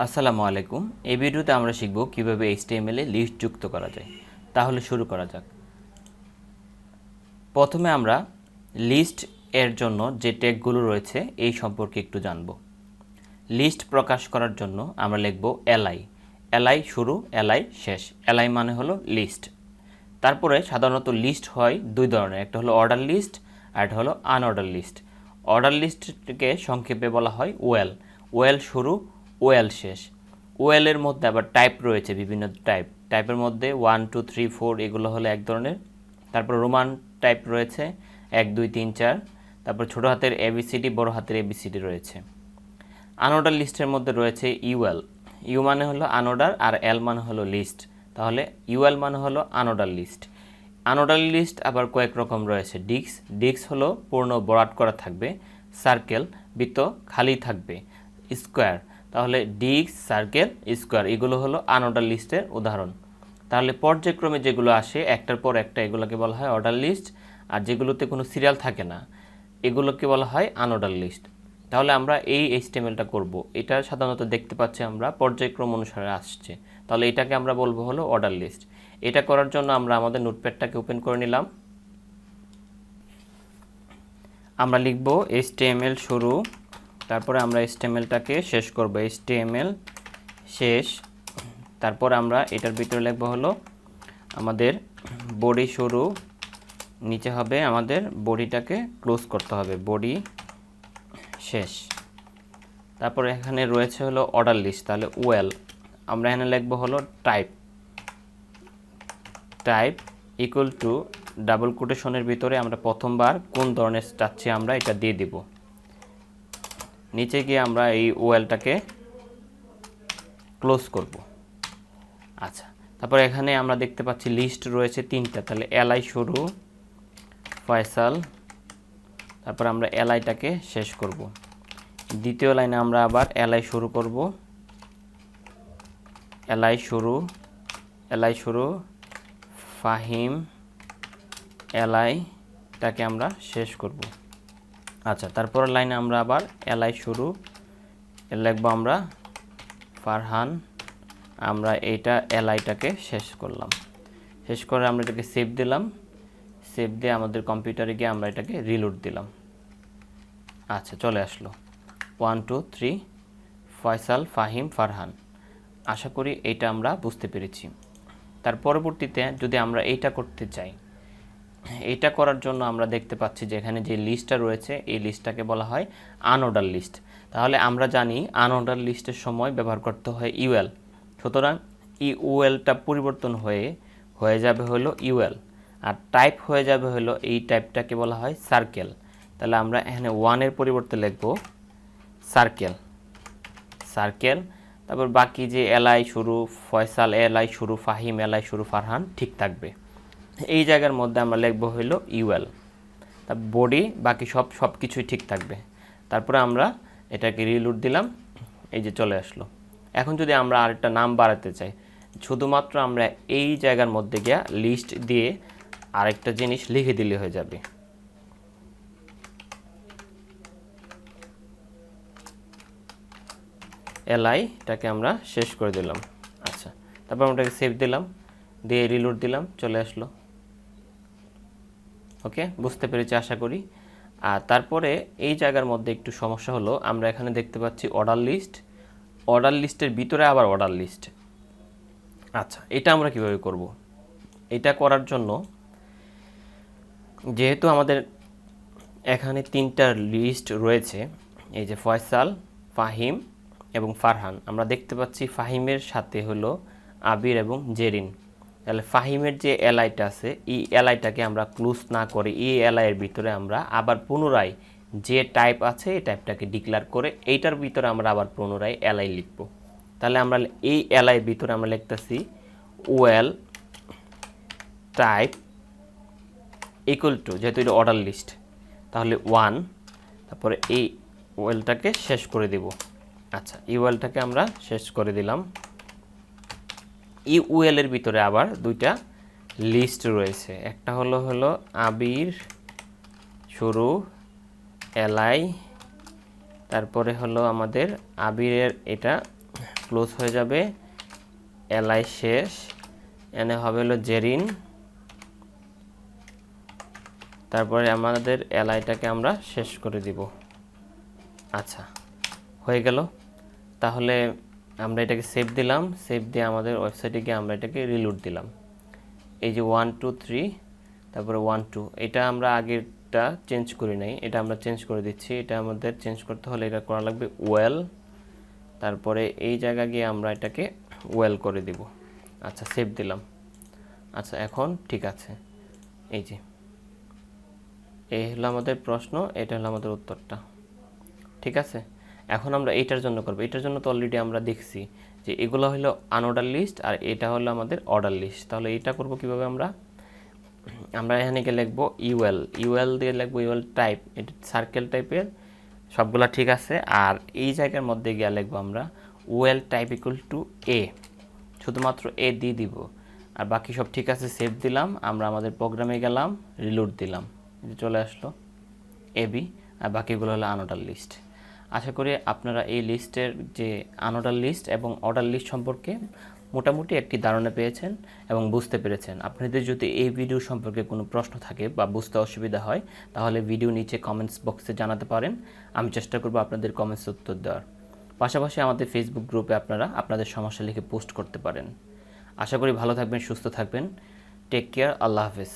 আসসালামু আলাইকুম। এই ভিডিওতে আমরা শিখব কিভাবে HTML এ লিস্ট যুক্ত করা যায়। তাহলে শুরু করা যাক। প্রথমে আমরা লিস্ট এর জন্য যে ট্যাগগুলো রয়েছে এই সম্পর্কে একটু জানব। লিস্ট প্রকাশ করার জন্য আমরা লিখব li। li শুরু, li শেষ। li মানে হলো লিস্ট। তারপরে সাধারণত লিস্ট হয় দুই ধরনের, একটা হলো অর্ডার লিস্ট আর একটা হলো আনঅর্ডার লিস্ট। অর্ডার লিস্টকে সংক্ষেপে বলা হয় ওয়েল। ওয়েল শুরু, ওয়েল শেষ। ওয়েলের মধ্যে আবার টাইপ রয়েছে, বিভিন্ন টাইপের মধ্যে 1 2 3 4 এগুলো হলো এক ধরনের। তারপর রোমান টাইপ রয়েছে 1 2 3 4। তারপর ছোট হাতের ABCD, বড় হাতের ABCD রয়েছে। আনঅর্ডার লিস্টের মধ্যে রয়েছে ইউএল। ইউ মানে হলো আনঅর্ডার আর এল মানে হলো লিস্ট। তাহলে ইউএল মানে হলো আনঅর্ডার লিস্ট। আনঅর্ডার লিস্ট আবার কয়েক রকম রয়েছে। ডিক্স হলো পূর্ণ বরাট করা থাকবে। সার্কেল বৃত্ত খালি থাকবে। স্কোয়ার, তাহলে ডিক্স, সার্কেল, স্কোয়ার এগুলো হলো আনঅর্ডার লিস্টের উদাহরণ। তাহলে পর্যায়ক্রমে যেগুলো আসে একটার পর একটা এগুলোকে বলা হয় অর্ডার লিস্ট, আর যেগুলোতে কোনো সিরিয়াল থাকে না এগুলোকে বলা হয় আনঅর্ডার লিস্ট। তাহলে আমরা এই HTMLটা করব। এটা সাধারণত দেখতে পাচ্ছি আমরা পর্যায়ক্রম অনুসারে আসছে, তাহলে এটাকে আমরা বলবো হলো অর্ডার লিস্ট। এটা করার জন্য আমরা আমাদের নোটপ্যাডটাকে ওপেন করে নিলাম। আমরা লিখব HTML শুরু, তারপরে আমরা HTMLটাকে শেষ করব, HTML শেষ। তারপর আমরা এটার ভিতরে লিখব হলো আমাদের বডি শুরু, নিচে হবে আমাদের বডিটাকে ক্লোজ করতে হবে, বডি শেষ। তারপর এখানে রয়েছে হলো অর্ডার লিস্ট, তাহলে ওয়েল। আমরা এখানে লিখব হলো টাইপ ইকুয়াল টু ডাবল কোটেশনের ভিতরে আমরা প্রথমবার কোন ধরনের চাচ্ছি আমরা এটা দিয়ে দিব। নিচে গিয়ে আমরা এই ওয়েলটাকে ক্লোজ করব। আচ্ছা, তারপর এখানে আমরা দেখতে পাচ্ছি লিস্ট রয়েছে তিনটা, তাহলে li শুরু, ফয়সাল, তারপর আমরা liটাকে শেষ করব। দ্বিতীয় লাইনে আমরা আবার li শুরু করব, li শুরু, ফাহিম, liটাকে আমরা শেষ করব। আচ্ছা, তারপর লাইনে আমরা আবার li শুরু লিখব আমরা ফারহান, আমরা এইটা liটাকে শেষ করলাম। শেষ করে আমরা এটাকে সেভ দিলাম। সেভ দিয়ে আমাদের কম্পিউটারে গিয়ে আমরা এটাকে রিলোড দিলাম। আচ্ছা, চলে আসলো 1 2 3 ফয়সাল, ফাহিম, ফারহান। আশা করি এইটা আমরা বুঝতে পেরেছি। তার পরবর্তীতে যদি আমরা এইটা করতে চাই, এইটা করার জন্য আমরা দেখতে পাচ্ছি যে এখানে যে লিস্টটা রয়েছে এই লিস্টটাকে বলা হয় আনঅর্ডার লিস্ট। তাহলে আমরা জানি আনঅর্ডার লিস্টের সময় ব্যবহার করতে হয় ইউএল। সুতরাং ইউএলটা পরিবর্তন হয়ে যাবে হলো ইউএল, আর টাইপ হয়ে যাবে হলো এই টাইপটাকে বলা হয় সার্কেল। তাহলে আমরা এখানে 1-এর পরিবর্তে লিখব সার্কেল। তারপর বাকি যে li শুরু, ফয়সাল li শুরু, ফাহিম li শুরু, ফারহান ঠিক থাকবে। এই জায়গার মধ্যে আমরা লিখব হলো ইউএল। তা বডি বাকি সব কিছুই ঠিক থাকবে। তারপরে আমরা এটাকে রিলোড দিলাম, এই যে চলে আসলো। এখন যদি আমরা আরেকটা নাম বাড়াতে চাই, শুধুমাত্র আমরা এই জায়গার মধ্যে গিয়ে লিস্ট দিয়ে আরেকটা জিনিস লিখে দিলে হয়ে যাবে। liটাকে আমরা শেষ করে দিলাম। আচ্ছা, তারপর আমরা এটাকে সেভ দিলাম, দিয়ে রিলোড দিলাম, চলে আসলো। ওকে, বুঝতে পেরেছি আশা করি। আর তারপরে এই জায়গার মধ্যে একটু সমস্যা হলো, আমরা এখানে দেখতে পাচ্ছি অর্ডার লিস্টের ভিতরে আবার অর্ডার লিস্ট। আচ্ছা, এটা আমরা কিভাবে করব? এটা করার জন্য যেহেতু আমাদের এখানে তিনটা লিস্ট রয়েছে, এই যে ফয়সাল, ফাহিম এবং ফারহান, আমরা দেখতে পাচ্ছি ফাহিমের সাথে হলো আবির এবং জেরিন। তাহলে ফাহিমের যে liটা আছে এই liটাকে আমরা ক্লোজ না করে এই এর ভিতরে আমরা আবার পুনরায় যে টাইপ আছে এই টাইপটাকে ডিক্লেয়ার করে এইটার ভিতরে আমরা আবার পুনরায় li লিখব। তাহলে আমরা এই এর ভিতরে আমরা লিখতেছি ওয়েল টাইপ ইকুয়াল টু, যেহেতু এটা অর্ডার লিস্ট তাহলে 1, তারপরে এই ওয়েলটাকে শেষ করে দেব। আচ্ছা, ইউএলটাকে আমরা শেষ করে দিলাম। ইউএল এর ভিতরে আবার দুইটা লিস্ট রয়েছে, একটা হলো আবির শুরু, li, তারপরে হলো আমাদের আবিরের এটা ক্লোজ হয়ে যাবে, এলআই শেষ, এনে হবে হলো জেরিন, তারপরে আমাদের এলআইটাকে আমরা শেষ করে দিব। আচ্ছা, হয়ে গেল। তাহলে আমরা এটাকে সেভ দিলাম, সেভ দিয়ে আমাদের ওয়েবসাইটে গিয়ে আমরা এটাকে রিলোড দিলাম। এই যে 1 2 3, তারপরে 1 2, এটা আমরা আগেরটা চেঞ্জ করি নাই, এটা আমরা চেঞ্জ করে দিচ্ছি। এটা আমাদের চেঞ্জ করতে হলে এটা করা লাগবে ওয়েল, তারপরে এই জায়গা গিয়ে আমরা এটাকে ওয়েল করে দিব। আচ্ছা, সেভ দিলাম। আচ্ছা, এখন ঠিক আছে। এই যে এই হলো আমাদের প্রশ্ন, এটা হলো আমাদের উত্তরটা। ঠিক আছে, এখন আমরা এইটার জন্য করব। এটার জন্য তো অলরেডি আমরা দেখছি যে এগুলো হলো আনঅর্ডার লিস্ট আর এটা হলো আমাদের অর্ডার লিস্ট। তাহলে এটা করব কিভাবে? আমরা এখানে গিয়ে লিখবো ইউএল, ইউএল দিয়ে লিখবো ইউএল টাইপ, এটা সার্কেল টাইপের, সবগুলা ঠিক আছে। আর এই জায়গার মধ্যে গিয়ে লিখবো আমরা ওয়েল টাইপ ইকুয়াল টু এ, শুধুমাত্র এ দিয়ে দিব, আর বাকি সব ঠিক আছে। সেভ দিলাম, আমরা আমাদের প্রোগ্রামে গেলাম, রিলোড দিলাম, চলে আসলো এবি, আর বাকিগুলো হলো আনঅর্ডার লিস্ট। আশা করি আপনারা এই লিস্টের যে আনঅর্ডার লিস্ট এবং অর্ডার লিস্ট সম্পর্কে মোটামুটি একটি ধারণা পেয়েছেন এবং বুঝতে পেরেছেন। আপনাদের যদি এই ভিডিও সম্পর্কে কোনো প্রশ্ন থাকে বা বুঝতে অসুবিধা হয়, তাহলে ভিডিও নিচে কমেন্টস বক্সে জানাতে পারেন, আমি চেষ্টা করব আপনাদের কমেন্টস উত্তর দেওয়ার। পাশাপাশি আমাদের ফেসবুক গ্রুপে আপনারা আপনাদের সমস্যা লিখে পোস্ট করতে পারেন। আশা করি ভালো থাকবেন, সুস্থ থাকবেন। টেক কেয়ার, আল্লাহ হাফেজ।